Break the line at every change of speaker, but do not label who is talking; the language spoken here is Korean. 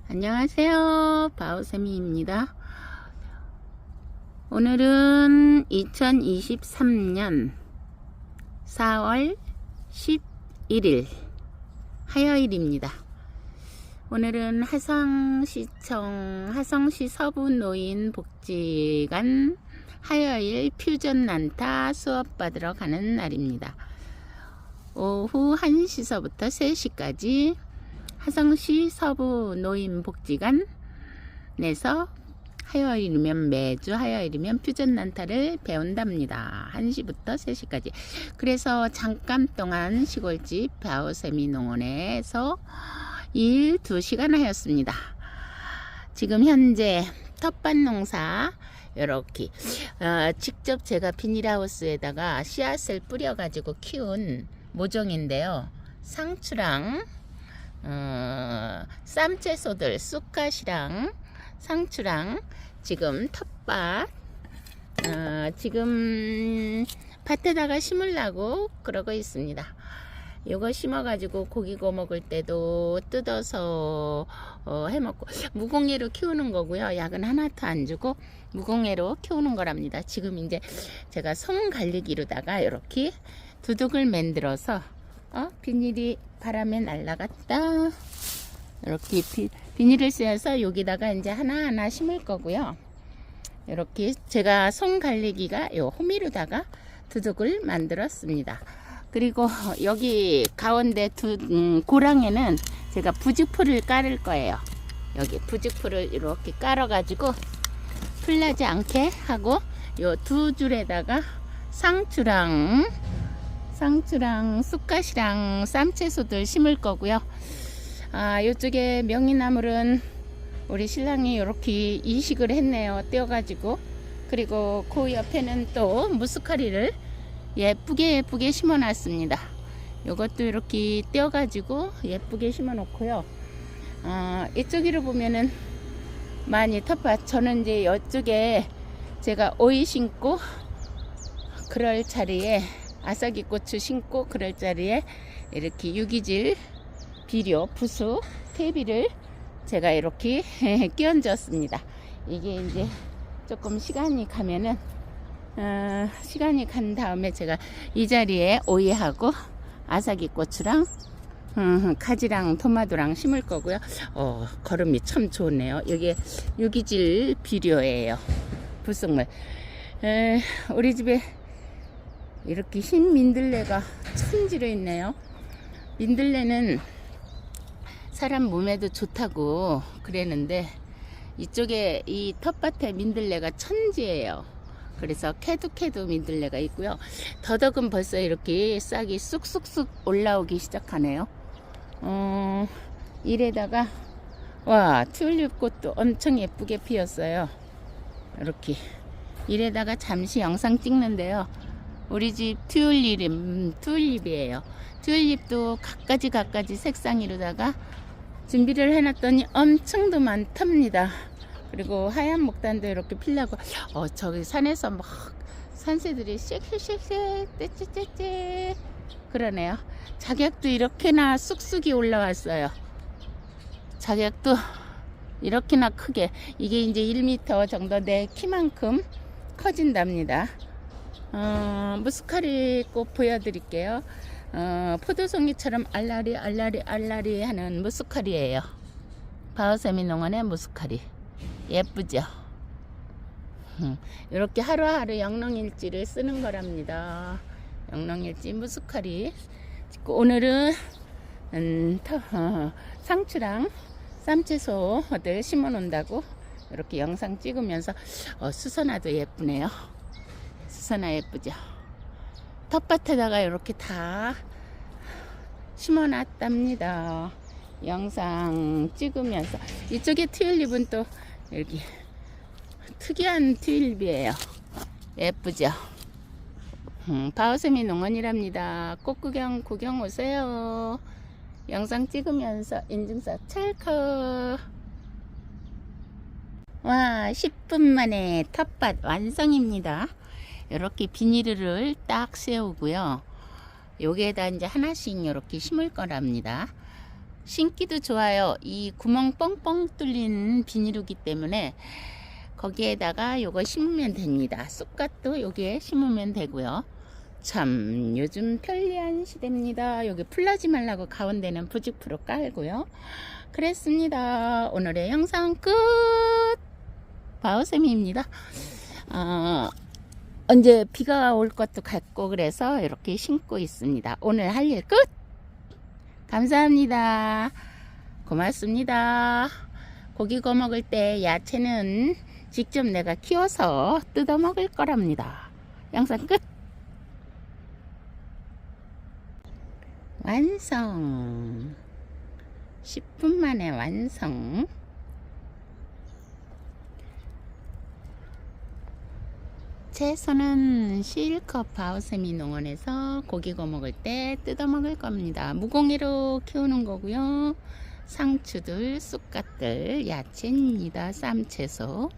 안녕하세요, 바오세미입니다. 오늘은 2023년 4월 11일 화요일입니다. 오늘은 하성시청 하성시 서부노인복지관 화요일 퓨전 난타 수업 받으러 가는 날입니다. 오후 1시서부터 3시까지 하성시 서부노인복지관 내서 화요일이면 매주 화요일이면 퓨전 난타를 배운답니다. 1시부터 3시까지. 그래서 잠깐 동안 시골집 바오세미 농원에서 일 2시간 하였습니다. 지금 현재 텃밭 농사 이렇게 직접 제가 비닐하우스에다가 씨앗을 뿌려 가지고 키운 모종인데요. 상추랑 쌈채소들 쑥갓이랑 상추랑 지금 텃밭 지금 밭에다가 심으려고 그러고 있습니다. 요거 심어가지고 고기 구워 먹을 때도 뜯어서 해먹고 무공해로 키우는 거고요. 약은 하나도 안 주고 무공해로 키우는 거랍니다. 지금 이제 제가 송갈리기로다가 이렇게 두둑을 만들어서 비닐이 바람에 날라갔다. 이렇게 비닐을 씌워서 여기다가 이제 하나하나 심을 거고요. 이렇게 제가 송갈리기가 요 호미로다가 두둑을 만들었습니다. 그리고 여기 가운데 고랑에는 제가 부직포를 깔을 거예요. 여기 부직포를 이렇게 깔아 가지고 풀나지 않게 하고 요 두 줄에다가 상추랑 쑥갓이랑 쌈채소들 심을 거고요. 요쪽에 명이나물은 우리 신랑이 이렇게 이식을 했네요. 떼어가지고. 그리고 그 옆에는 또 무스카리를 예쁘게 심어 놨습니다. 요것도 이렇게 떼어가지고 예쁘게 심어 놓고요. 이쪽으로 보면은 많이 텃밭, 저는 이제 이쪽에 제가 오이 심고 그럴 자리에 아삭이 고추 심고 그럴 자리에 이렇게 유기질 비료, 부수, 퇴비를 제가 이렇게 끼얹었습니다. 이게 이제 조금 시간이 가면은 시간이 간 다음에 제가 이 자리에 오이하고 아삭이 고추랑 가지랑 토마토랑 심을 거고요. 거름이 참 좋네요. 이게 유기질 비료예요. 부속물. 우리 집에 이렇게 흰 민들레가 천지로 있네요. 민들레는 사람 몸에도 좋다고 그랬는데 이쪽에 이 텃밭에 민들레가 천지예요. 그래서 캐도 민들레가 있고요. 더덕은 벌써 이렇게 싹이 쑥쑥쑥 올라오기 시작하네요. 이래다가 와, 튤립 꽃도 엄청 예쁘게 피었어요. 이렇게 이래다가 잠시 영상 찍는데요. 우리 집 튤립이에요. 튤립도 갖가지 색상이로다가 준비를 해놨더니 엄청도 많답니다. 그리고 하얀 목단도 이렇게 피려고 저기 산에서 막 산새들이 쉑쉑쉑쉑 떼찌떼찌 그러네요. 작약도 이렇게나 쑥쑥이 올라왔어요. 작약도 이렇게나 크게, 이게 이제 1m 정도 내 키만큼 커진답니다. 무스카리 꽃 보여드릴게요. 포도송이처럼 알라리 하는 무스카리예요. 바오세미 농원의 무스카리 예쁘죠? 이렇게 하루하루 영농일지를 쓰는 거랍니다. 영농일지 무스카리. 오늘은 상추랑 쌈채소들 심어 놓는다고 이렇게 영상 찍으면서 수선화도 예쁘네요. 수선화 예쁘죠? 텃밭에다가 이렇게 다 심어 놨답니다. 영상 찍으면서. 이쪽에 튤립은 또 이렇게 특이한 튤립이에요. 예쁘죠? 바오세미 농원이랍니다. 꽃 구경 오세요. 영상 찍으면서 인증샷 찰칵. 와, 10분 만에 텃밭 완성입니다. 이렇게 비닐을 딱 세우고요. 여기에다 이제 하나씩 이렇게 심을 거랍니다. 신기도 좋아요. 이 구멍 뻥뻥 뚫린 비닐이기 때문에 거기에다가 요거 심으면 됩니다. 쑥갓도 여기에 심으면 되고요. 참 요즘 편리한 시대입니다. 여기 풀나지 말라고 가운데는 부직프로 깔고요. 그랬습니다. 오늘의 영상 끝. 바오쌤입니다. 언제 비가 올 것도 같고 그래서 이렇게 심고 있습니다. 오늘 할 일 끝. 감사합니다. 고맙습니다. 고기 구워 먹을 때 야채는 직접 내가 키워서 뜯어 먹을 거랍니다. 영상 끝. 완성. 10분 만에 완성. 채소는 실컷 바오세미 농원에서 고기 구워 먹을 때 뜯어 먹을 겁니다. 무공해로 키우는 거고요. 상추들, 쑥갓들, 야채입니다. 쌈채소.